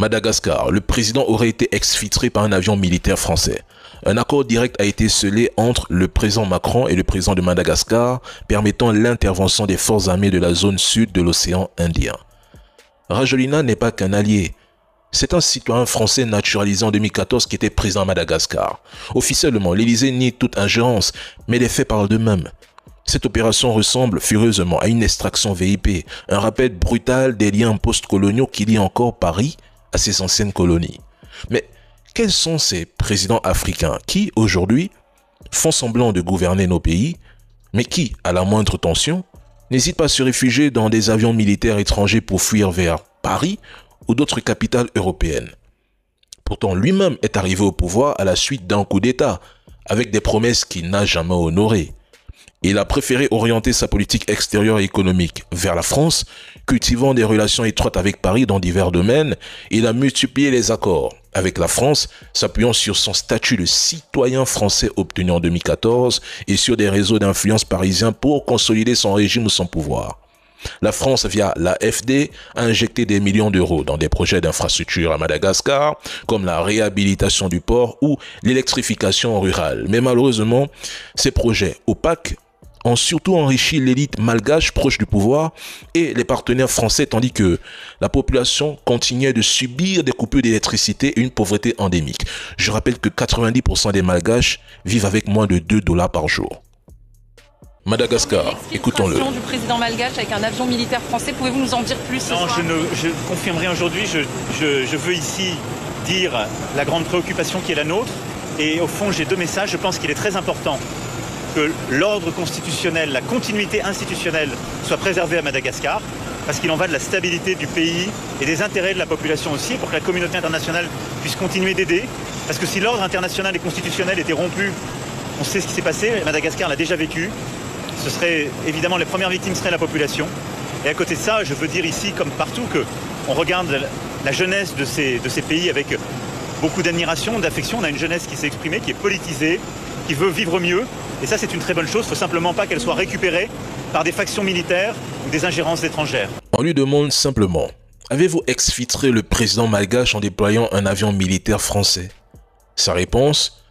Madagascar, le président aurait été exfiltré par un avion militaire français. Un accord direct a été scellé entre le président Macron et le président de Madagascar, permettant l'intervention des forces armées de la zone sud de l'océan Indien. Rajoelina n'est pas qu'un allié. C'est un citoyen français naturalisé en 2014 qui était président à Madagascar. Officiellement, l'Élysée nie toute ingérence, mais les faits parlent d'eux-mêmes. Cette opération ressemble furieusement à une extraction VIP, un rappel brutal des liens post-coloniaux qui lient encore Paris à ses anciennes colonies. Mais quels sont ces présidents africains qui, aujourd'hui, font semblant de gouverner nos pays, mais qui, à la moindre tension, n'hésitent pas à se réfugier dans des avions militaires étrangers pour fuir vers Paris ou d'autres capitales européennes? Pourtant, lui-même est arrivé au pouvoir à la suite d'un coup d'État, avec des promesses qu'il n'a jamais honorées. Il a préféré orienter sa politique extérieure et économique vers la France, cultivant des relations étroites avec Paris dans divers domaines. Il a multiplié les accords avec la France, s'appuyant sur son statut de citoyen français obtenu en 2014 et sur des réseaux d'influence parisiens pour consolider son régime ou son pouvoir. La France, via l'AFD, a injecté des millions d'euros dans des projets d'infrastructure à Madagascar, comme la réhabilitation du port ou l'électrification rurale. Mais malheureusement, ces projets opaques ont surtout enrichi l'élite malgache proche du pouvoir et les partenaires français, tandis que la population continuait de subir des coupures d'électricité et une pauvreté endémique. Je rappelle que 90% des malgaches vivent avec moins de 2 $ par jour. Madagascar, écoutons-le. Du président malgache avec un avion militaire français, pouvez-vous nous en dire plus ce Non, soir? je confirme rien aujourd'hui. Je veux ici dire la grande préoccupation qui est la nôtre. Et au fond, j'ai deux messages. Je pense qu'il est très important que l'ordre constitutionnel, la continuité institutionnelle soit préservée à Madagascar, parce qu'il en va de la stabilité du pays et des intérêts de la population aussi, pour que la communauté internationale puisse continuer d'aider. Parce que si l'ordre international et constitutionnel était rompu, on sait ce qui s'est passé, Madagascar l'a déjà vécu, ce serait évidemment les premières victimes seraient la population. Et à côté de ça, je veux dire ici, comme partout, qu'on regarde la jeunesse de ces pays avec beaucoup d'admiration, d'affection. On a une jeunesse qui s'est exprimée, qui est politisée, qui veut vivre mieux. Et ça, c'est une très bonne chose. Il ne faut simplement pas qu'elle soit récupérée par des factions militaires ou des ingérences étrangères. On lui demande simplement, avez-vous exfiltré le président malgache en déployant un avion militaire français? Sa réponse,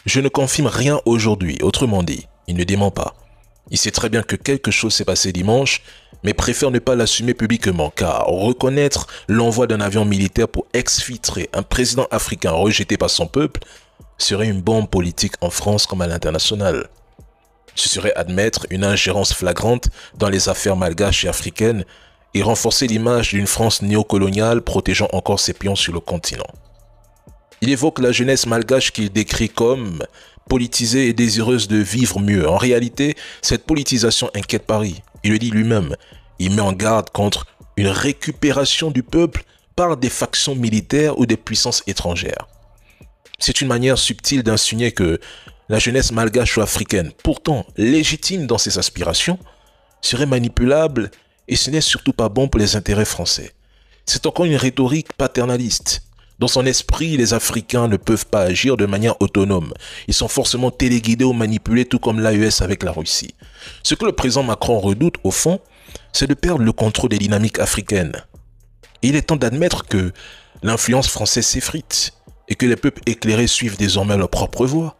je ne confirme rien aujourd'hui. Autrement dit, il ne dément pas. Il sait très bien que quelque chose s'est passé dimanche, mais préfère ne pas l'assumer publiquement, car reconnaître l'envoi d'un avion militaire pour exfiltrer un président africain rejeté par son peuple serait une bombe politique en France comme à l'international. Ce serait admettre une ingérence flagrante dans les affaires malgaches et africaines et renforcer l'image d'une France néocoloniale protégeant encore ses pions sur le continent. Il évoque la jeunesse malgache qu'il décrit comme politisée et désireuse de vivre mieux. En réalité, cette politisation inquiète Paris. Il le dit lui-même. Il met en garde contre une récupération du peuple par des factions militaires ou des puissances étrangères. C'est une manière subtile d'insinuer que la jeunesse malgache ou africaine, pourtant légitime dans ses aspirations, serait manipulable et ce n'est surtout pas bon pour les intérêts français. C'est encore une rhétorique paternaliste. Dans son esprit, les Africains ne peuvent pas agir de manière autonome. Ils sont forcément téléguidés ou manipulés, tout comme l'AES avec la Russie. Ce que le président Macron redoute, au fond, c'est de perdre le contrôle des dynamiques africaines. Et il est temps d'admettre que l'influence française s'effrite et que les peuples éclairés suivent désormais leur propre voie.